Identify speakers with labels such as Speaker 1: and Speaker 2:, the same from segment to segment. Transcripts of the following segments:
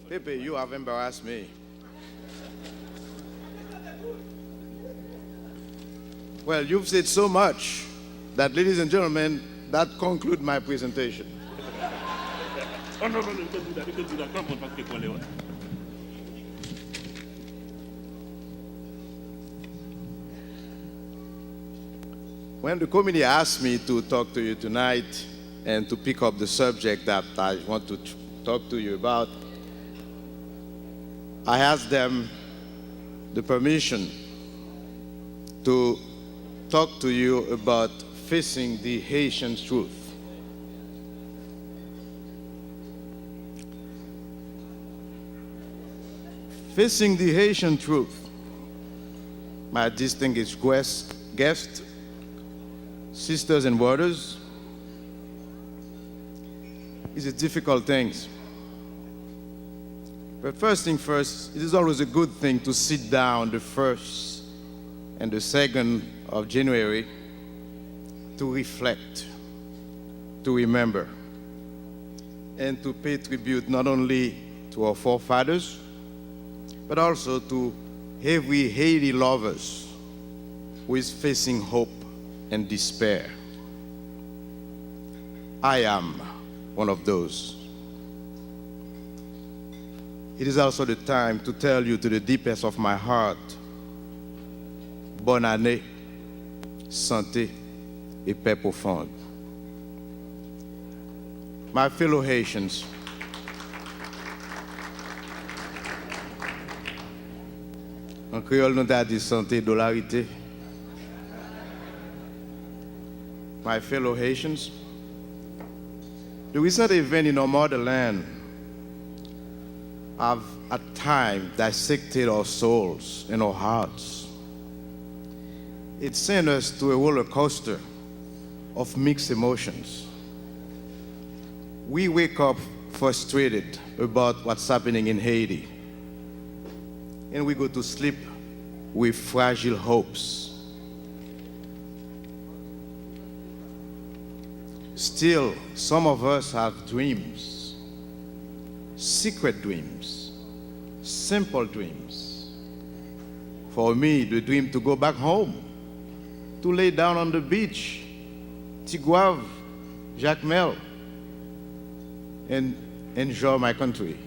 Speaker 1: Pepe, you have embarrassed me. Well, you've said so much that, ladies and gentlemen, that concludes my presentation.
Speaker 2: Oh, no, you can do that. You can do that. Come on, Patrick.
Speaker 1: When the committee asked me to talk to you tonight and to pick up the subject that I want to talk to you about, I asked them the permission to talk to you about facing the Haitian truth. Facing the Haitian truth, my distinguished guests, sisters and brothers, is a difficult thing. But first thing first, it is always a good thing to sit down the 1st and the 2nd of January to reflect, to remember, and to pay tribute not only to our forefathers, but also to every Haiti lovers who is facing hope and despair. I am one of those. It is also the time to tell you to the deepest of my heart, bonne année, santé et paix profonde. My fellow Haitians, en créole nous t'a dit santé, dolarité. My fellow Haitians, the recent event in our motherland have at times dissected our souls and our hearts. It sent us to a roller coaster of mixed emotions. We wake up frustrated about what's happening in Haiti, and we go to sleep with fragile hopes. Still, some of us have dreams, secret dreams, simple dreams. For me, the dream to go back home, to lay down on the beach, Tigouave, Jacmel, and enjoy my country.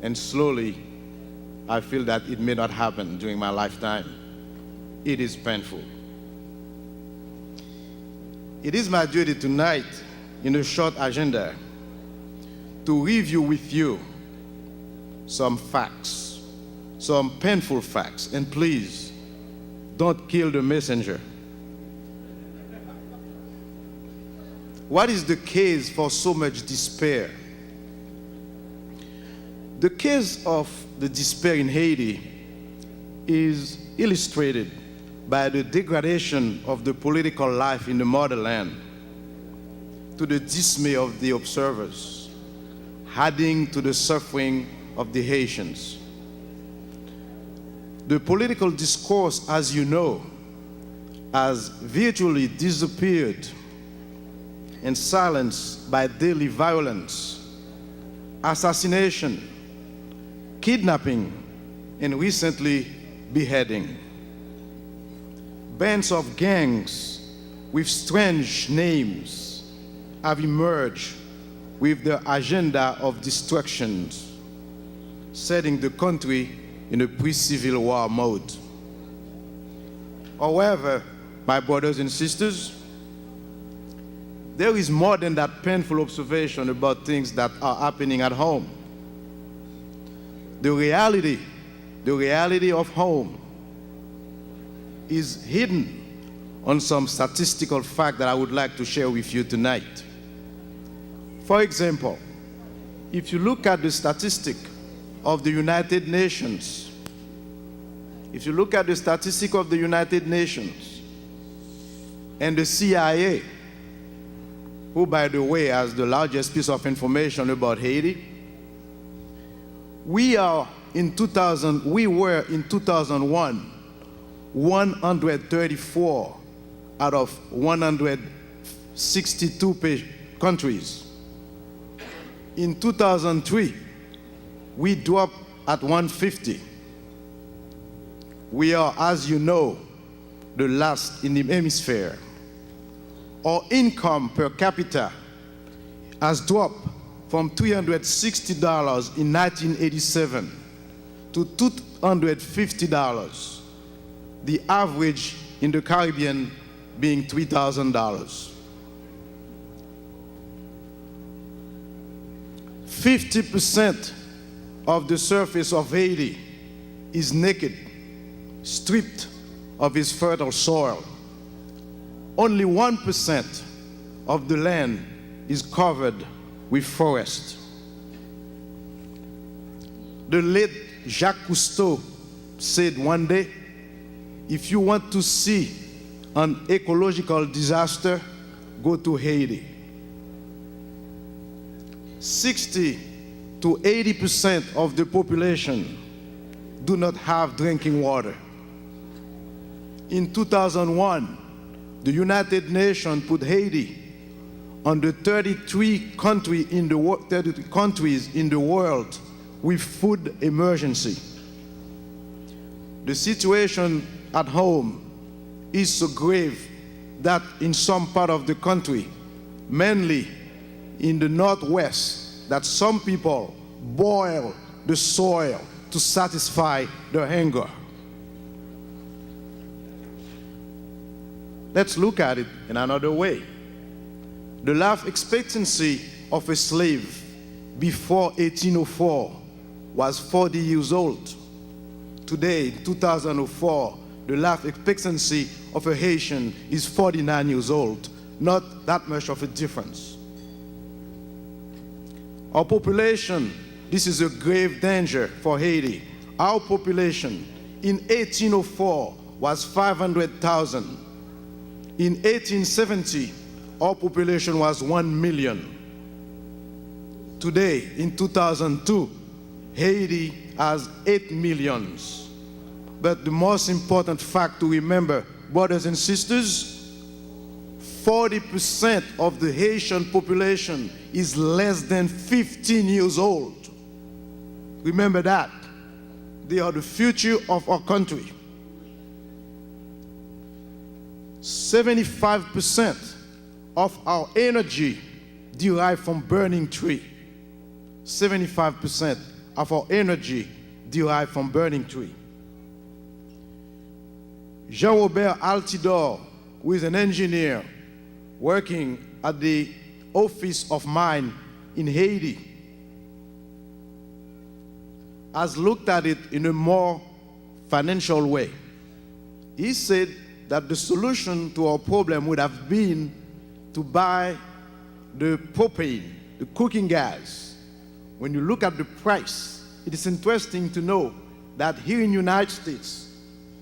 Speaker 1: And slowly, I feel that it may not happen during my lifetime. It is painful. It is my duty tonight, in a short agenda, to review with you some facts, some painful facts, and please, don't kill the messenger. What is the case for so much despair? The case of the despair in Haiti is illustrated by the degradation of the political life in the motherland, to the dismay of the observers, adding to the suffering of the Haitians. The political discourse, as you know, has virtually disappeared and silenced by daily violence, assassination, kidnapping, and recently beheading. Bands of gangs with strange names have emerged with the agenda of destruction, setting the country in a pre-civil war mode. However, my brothers and sisters, there is more than that painful observation about things that are happening at home. The reality of home is hidden on some statistical fact that I would like to share with you tonight. For example, if you look at the statistic of the United Nations, and the CIA, who, by the way, has the largest piece of information about Haiti, we were in 2001, 134 out of 162 countries. In 2003, We dropped at 150. We are, as you know, the last in the hemisphere. Our income per capita has dropped from $360 in 1987 to $250, the average in the Caribbean being $3,000. 50% of the surface of Haiti is naked, stripped of its fertile soil. Only 1% of the land is covered with forest. The late Jacques Cousteau said one day, if you want to see an ecological disaster, go to Haiti. 60 to 80% of the population do not have drinking water. In 2001, the United Nations put Haiti on the 33 countries in the world with food emergency. The situation at home is so grave that in some part of the country, mainly in the Northwest, that some people boil the soil to satisfy their hunger. Let's look at it in another way. The life expectancy of a slave before 1804 was 40 years old. Today, in 2004, the life expectancy of a Haitian is 49 years old. Not that much of a difference. Our population, this is a grave danger for Haiti. Our population in 1804 was 500,000. In 1870, our population was 1 million. Today, in 2002, Haiti has 8 million. But the most important fact to remember, brothers and sisters, 40% of the Haitian population is less than 15 years old. Remember that. They are the future of our country. 75% of our energy derived from burning tree. 75% of our energy derived from burning tree. Jean-Robert Altidore, who is an engineer working at the Office of Mine in Haiti, has looked at it in a more financial way. He said that the solution to our problem would have been to buy the propane, the cooking gas. When you look at the price, it is interesting to know that here in the United States,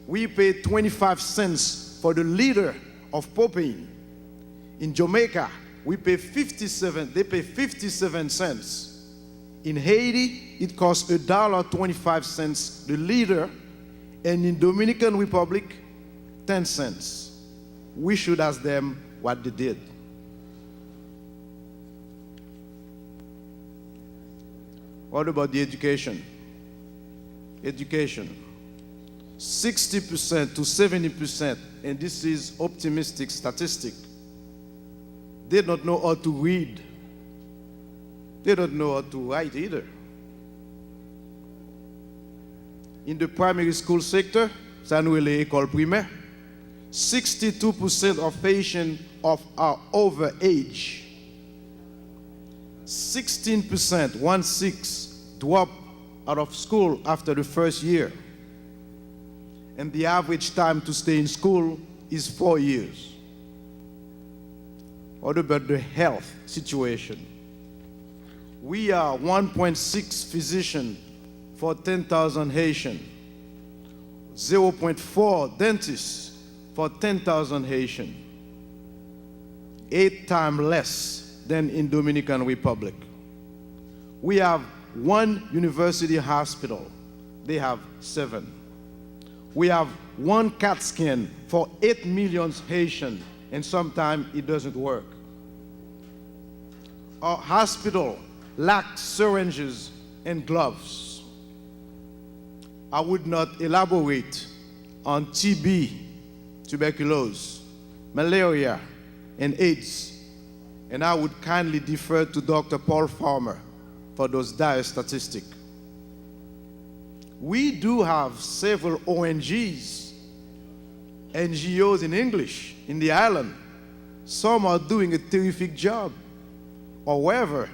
Speaker 1: we pay 25 cents for the liter of propane. In Jamaica, they pay 57 cents. In Haiti, it costs $1.25 the liter, and in Dominican Republic, 10 cents. We should ask them what they did. What about the education? Education. 60% to 70%, and this is optimistic statistic, they don't know how to read. They don't know how to write either. In the primary school sector, ça nous est l'école primaire, 62% of Haitians are over age. 16%, 1/6, drop out of school after the first year. And the average time to stay in school is 4 years. What about the health situation? We are 1.6 physicians for 10,000 Haitians, 0.4 dentists for 10,000 Haitians, 8 times less than in Dominican Republic. We have 1 university hospital. They have 7. We have 1 CAT scan for 8 million Haitians, and sometimes it doesn't work. Our hospital lacks syringes and gloves. I would not elaborate on TB, tuberculosis, malaria, and AIDS, and I would kindly defer to Dr. Paul Farmer for those dire statistics. We do have several ONGs, NGOs in English, in the island. Some are doing a terrific job. However,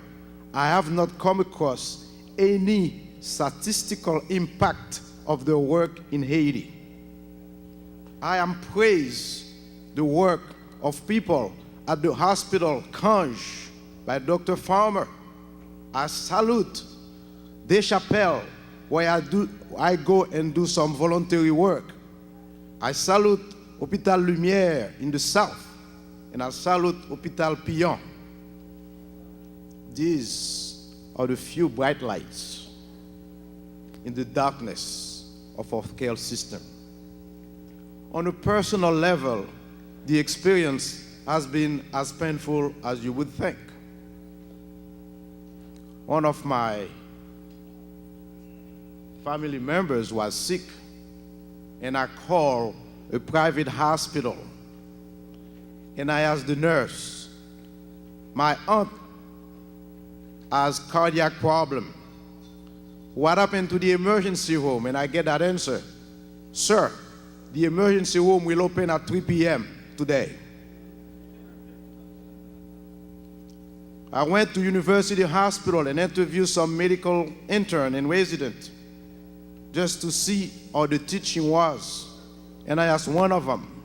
Speaker 1: I have not come across any statistical impact of their work in Haiti. I am praise the work of people at the hospital Cange by Dr. Farmer. I salute Deschapelles, where I go and do some voluntary work. I salute Hôpital Lumière in the south, and I salute Hôpital Pillon. These are the few bright lights in the darkness of our care system. On a personal level, the experience has been as painful as you would think. One of my family members was sick, and I called a private hospital, and I asked the nurse, my aunt has cardiac problem. What happened to the emergency room? And I get that answer, sir, the emergency room will open at 3 p.m. today. I went to University Hospital and interviewed some medical intern and resident just to see how the teaching was. And I asked one of them,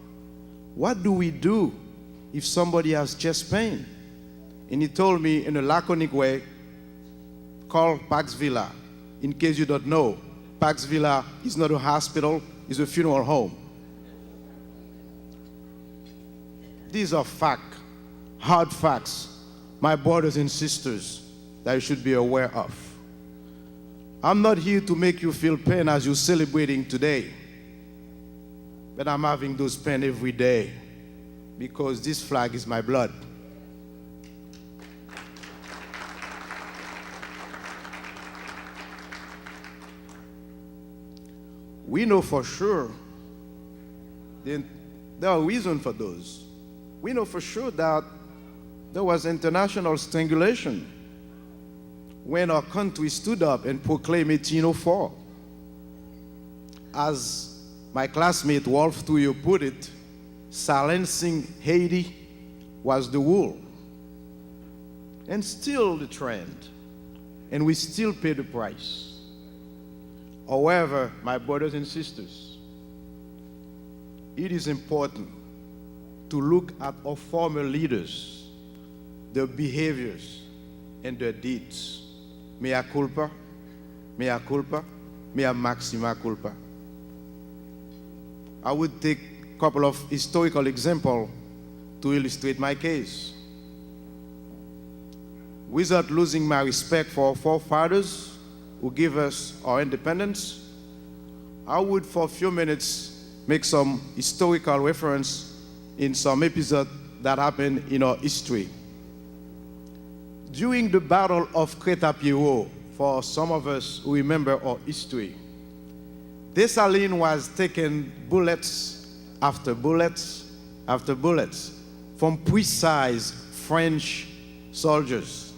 Speaker 1: what do we do if somebody has chest pain? And he told me in a laconic way, call Pax Villa. In case you don't know, Pax Villa is not a hospital, it's a funeral home. These are facts, hard facts, my brothers and sisters, that you should be aware of. I'm not here to make you feel pain as you're celebrating today, but I'm having those pain every day because this flag is my blood. We know for sure there are reasons for those. We know for sure that there was international strangulation when our country stood up and proclaimed 1804. As my classmate Wolf Tuyo put it, silencing Haiti was the rule. And still the trend. And we still pay the price. However, my brothers and sisters, it is important to look at our former leaders, their behaviors, and their deeds. Mea culpa, mea culpa, mea maxima culpa. I would take a couple of historical examples to illustrate my case. Without losing my respect for our forefathers who gave us our independence, I would for a few minutes make some historical reference in some episode that happened in our history. During the Battle of H.A.U, for some of us who remember our history, Dessalines was taking bullets after bullets after bullets from precise French soldiers.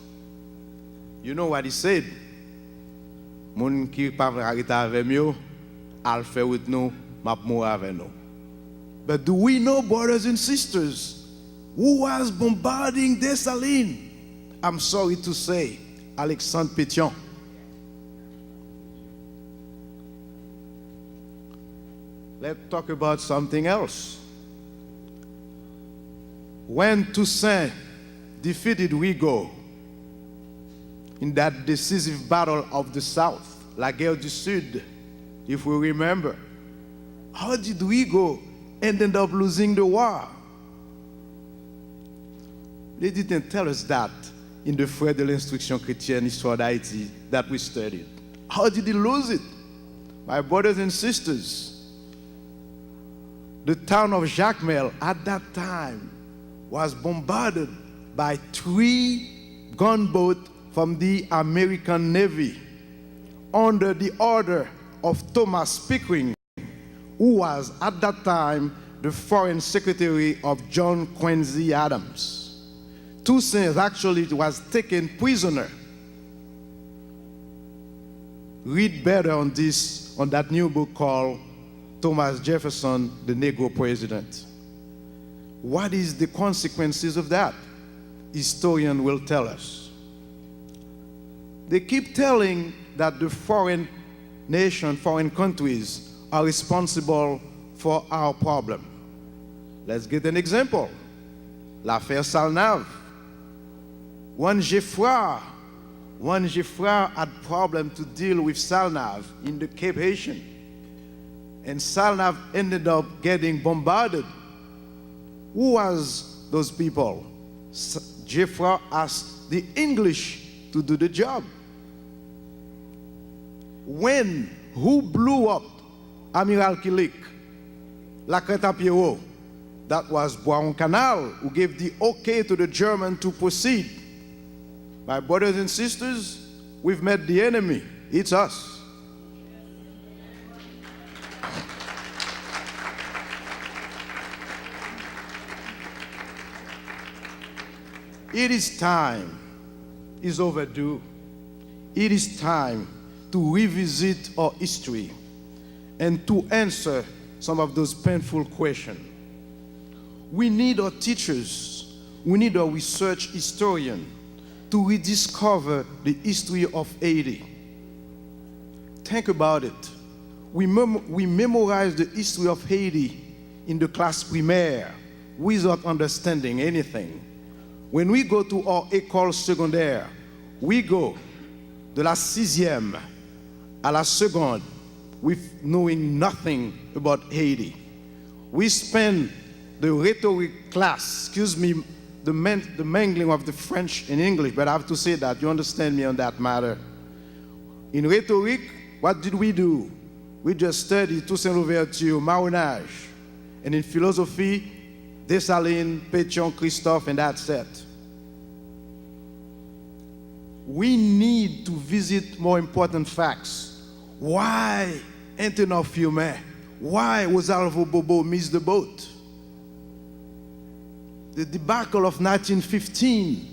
Speaker 1: You know what he said? Moun ki pa arrêter avec nous, al fait with nous, m'a mourir avec nous. But do we know, brothers and sisters, who was bombarding Dessalines? I'm sorry to say, Alexandre Pétion. Let's talk about something else. When Toussaint defeated Rigaud in that decisive battle of the South, La Guerre du Sud, if we remember, how did Rigaud end up losing the war? They didn't tell us that in the Frais de l'Instruction Chrétienne Histoire d'Haïti that we studied. How did he lose it? My brothers and sisters, the town of Jacmel at that time was bombarded by 3 gunboats from the American Navy. under the order of Thomas Pickering, who was at that time the Foreign Secretary of John Quincy Adams. Toussaint actually was taken prisoner. Read better on this, on that new book called Thomas Jefferson, the Negro President. What is the consequences of that? Historian will tell us. They keep telling that the foreign nation, foreign countries are responsible for our problem. Let's get an example. L'affaire Salnave. One Geoffroy had problem to deal with Salnave in the Cape Haitian. And Salnave ended up getting bombarded. Who was those people? Geoffroy asked the English to do the job. Who blew up Amiral Kilik? Lacreta-Pierrot. That was Boiron Canal who gave the okay to the German to proceed. My brothers and sisters, we've met the enemy. It's us. It is time, it's overdue. It is time to revisit our history and to answer some of those painful questions. We need our teachers, we need our research historians to rediscover the history of Haiti. Think about it. We memorize the history of Haiti in the class primaire without understanding anything. When we go to our école secondaire, we go de la 6e à la seconde with knowing nothing about Haiti. We spend the rhetoric class, excuse me, the mangling of the French and English, but I have to say that, you understand me on that matter. In rhetoric, what did we do? We just studied Toussaint Louverture, Marronage. And in philosophy, Dessalines, Pétion, Christophe, and that's it. We need to visit more important facts. Why Antonin Fiume? Why Rosalvo Bobo missed the boat? The debacle of 1915.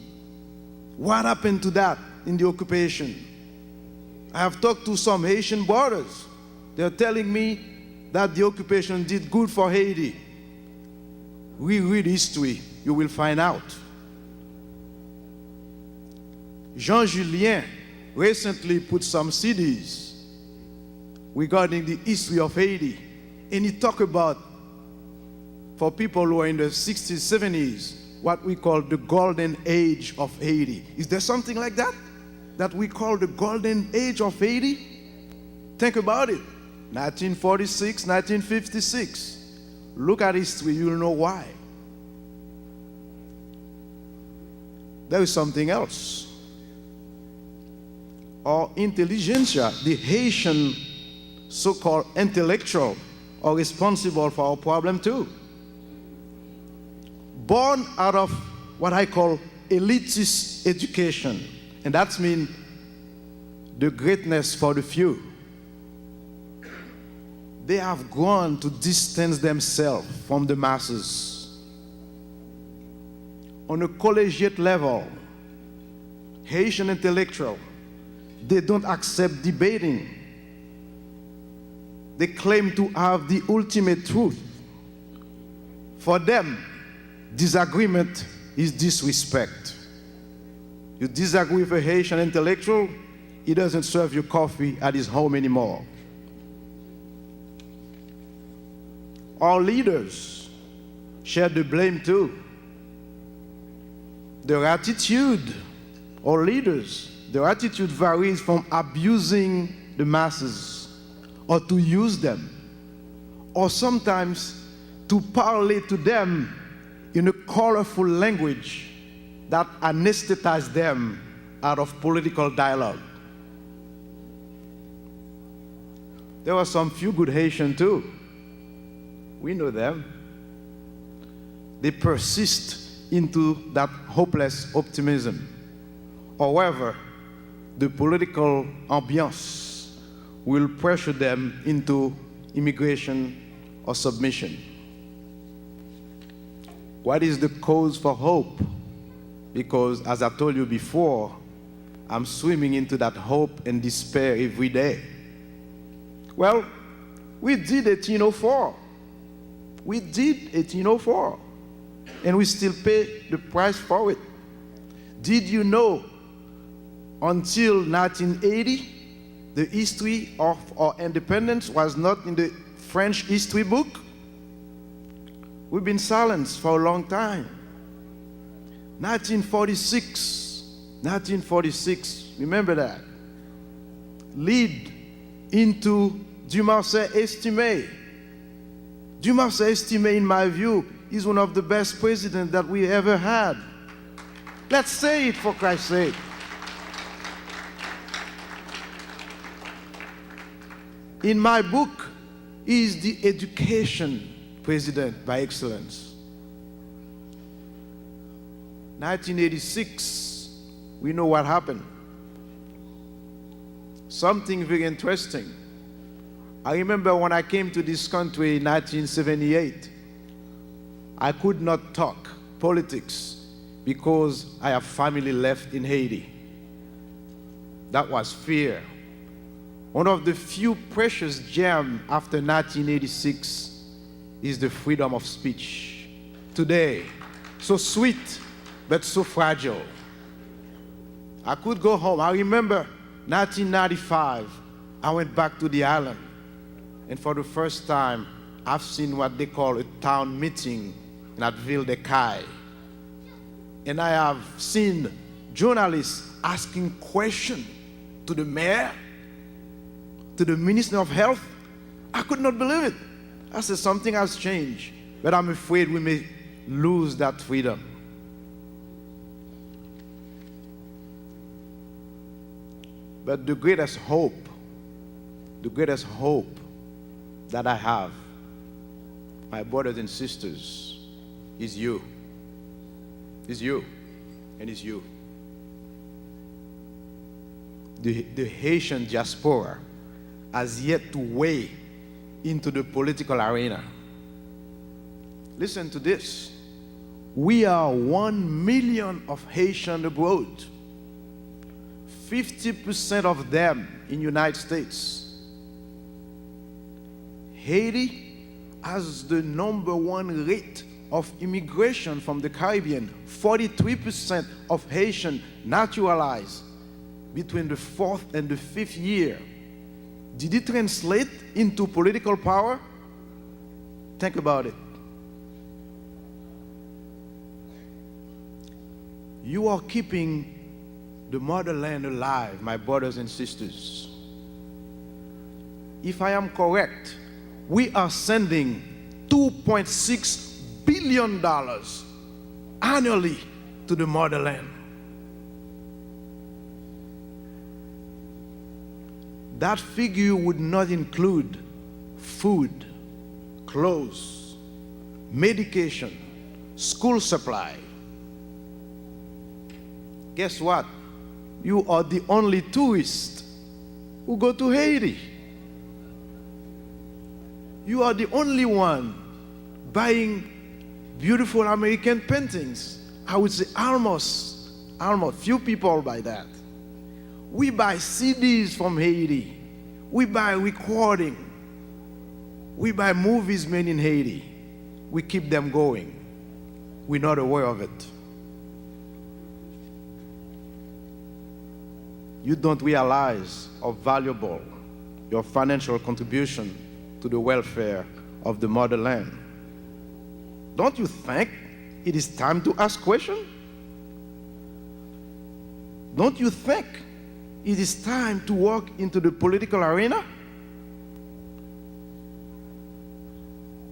Speaker 1: What happened to that in the occupation? I have talked to some Haitian brothers. They're telling me that the occupation did good for Haiti. Reread history, you will find out. Jean Julien recently put some CDs regarding the history of Haiti, and he talked about, for people who are in the 60s, 70s, what we call the golden age of Haiti. Is there something like that that we call the golden age of Haiti? Think about it. 1946, 1956. Look at history, you'll know why. There is something else. Our intelligentsia, the Haitian so-called intellectual, are responsible for our problem too. Born out of what I call elitist education, and that means the greatness for the few. They have gone to distance themselves from the masses. On a collegiate level, Haitian intellectuals, they don't accept debating. They claim to have the ultimate truth. For them, disagreement is disrespect. You disagree with a Haitian intellectual, he doesn't serve you coffee at his home anymore. Our leaders share the blame too. Their attitude, our leaders, their attitude varies from abusing the masses or to use them, or sometimes to parley to them in a colorful language that anesthetizes them out of political dialogue. There were some few good Haitians too. We know them. They persist into that hopeless optimism. However, the political ambiance will pressure them into immigration or submission. What is the cause for hope? Because, as I told you before, I'm swimming into that hope and despair every day. Well, we did 1804. We did 1804. And we still pay the price for it. Did you know until 1980, the history of our independence was not in the French history book? We've been silenced for a long time. 1946, remember that? Lead into Dumas estimé. Dumas estimé, in my view, is one of the best presidents that we ever had. Let's say it, for Christ's sake. In my book, he is the education president by excellence. 1986, we know what happened. Something very interesting. I remember when I came to this country in 1978, I could not talk politics because I have family left in Haiti. That was fear. One of the few precious gems after 1986 is the freedom of speech. Today, so sweet, but so fragile. I could go home. I remember 1995, I went back to the island. And for the first time, I've seen what they call a town meeting at Ville-de-Caille. And I have seen journalists asking questions to the mayor, to the Minister of Health. I could not believe it. I said, something has changed, but I'm afraid we may lose that freedom. But the greatest hope that I have, my brothers and sisters, is you. Is you, and is you. The Haitian diaspora has yet to weigh into the political arena. Listen to this. We are 1 million of Haitians abroad. 50% of them in the United States. Haiti has the #1 rate of immigration from the Caribbean. 43% of Haitians naturalized between the 4th and the 5th year. Did it translate into political power? Think about it. You are keeping the motherland alive, my brothers and sisters. If I am correct, we are sending $2.6 billion annually to the motherland. That figure would not include food, clothes, medication, school supply. Guess what? You are the only tourist who go to Haiti. You are the only one buying beautiful American paintings. I would say almost, few people buy that. We buy CDs from Haiti. We buy recording. We buy movies made in Haiti. We keep them going. We're not aware of it. You don't realize how valuable your financial contribution to the welfare of the motherland. Don't you think it is time to ask questions? Don't you think it is time to walk into the political arena?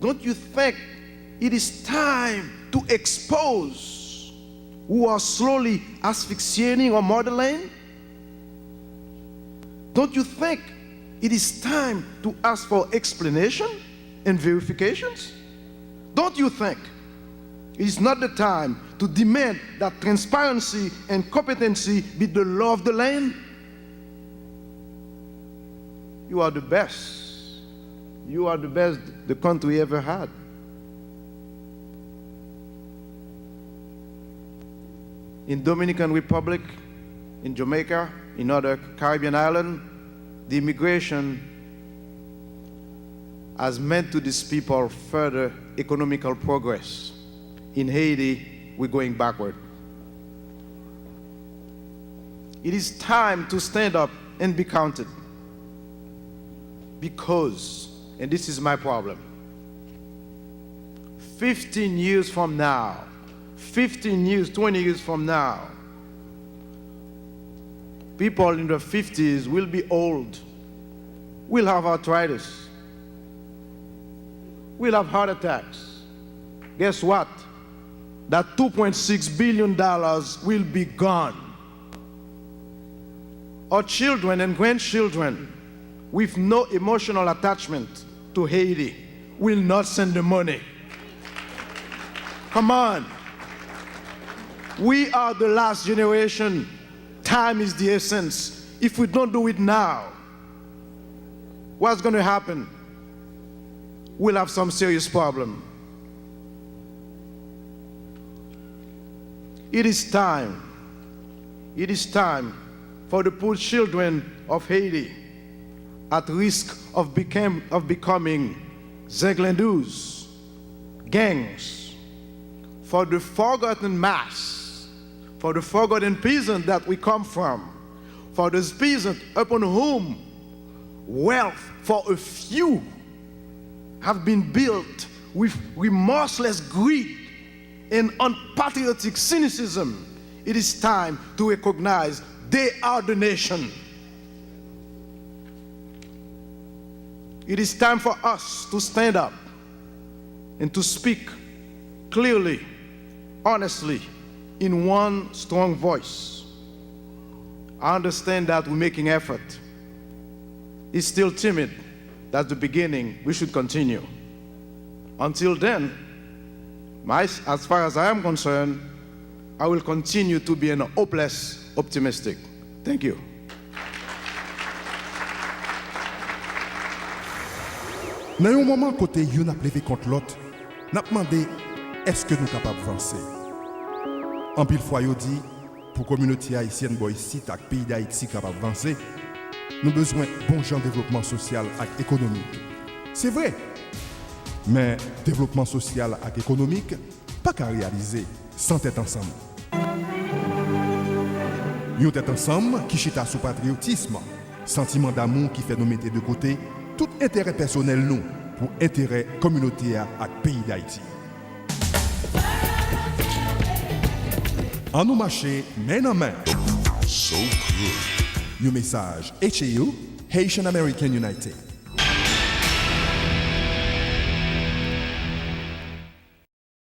Speaker 1: Don't you think it is time to expose who are slowly asphyxiating our motherland? Don't you think it is time to ask for explanation and verifications? Don't you think it is not the time to demand that transparency and competency be the law of the land? You are the best. You are the best the country ever had. In Dominican Republic, in Jamaica, in other Caribbean islands, the immigration has meant to these people further economical progress. In Haiti, we're going backward. It is time to stand up and be counted. Because, and this is my problem, 15 years from now, 15 years, 20 years from now, people in their 50s will be old, will have arthritis, will have heart attacks. Guess what? That $2.6 billion will be gone. Our children and grandchildren with no emotional attachment to Haiti will not send the money. Come on. We are the last generation. Time is the essence. If we don't do it now, what's going to happen? We'll have some serious problem. It is time for the poor children of Haiti at risk of becoming zenglandous, gangs, for the forgotten mass, for the forgotten peasant that we come from, for those peasants upon whom wealth for a few have been built with remorseless greed and unpatriotic cynicism. It is time to recognize they are the nation. It is time for us to stand up and to speak clearly, honestly, in one strong voice. I understand that we're making effort. It's still timid. That's the beginning. We should continue. Until then, as far as I am concerned, I will continue to be an hopeless optimistic. Thank you.
Speaker 3: Dans un moment côté yon a levé contre l'autre, n'a demandé est-ce que nous capables d'avancer. En pile fois yo dit pour communauté haïtienne boy ici tak pays d'Haïti capable d'avancer, nous besoin bon genre développement social et économique. C'est vrai. Mais développement social et économique pas qu'à réaliser sans tête ensemble. Yon tête ensemble qui chita sous patriotisme, sentiment d'amour qui fait nous mettre de côté tout intérêt personnel nous pour intérêt communautaire et pays d'Haïti. En nous marcher main en main.
Speaker 4: So good.
Speaker 3: Your message H.A.U. Haitian-American United.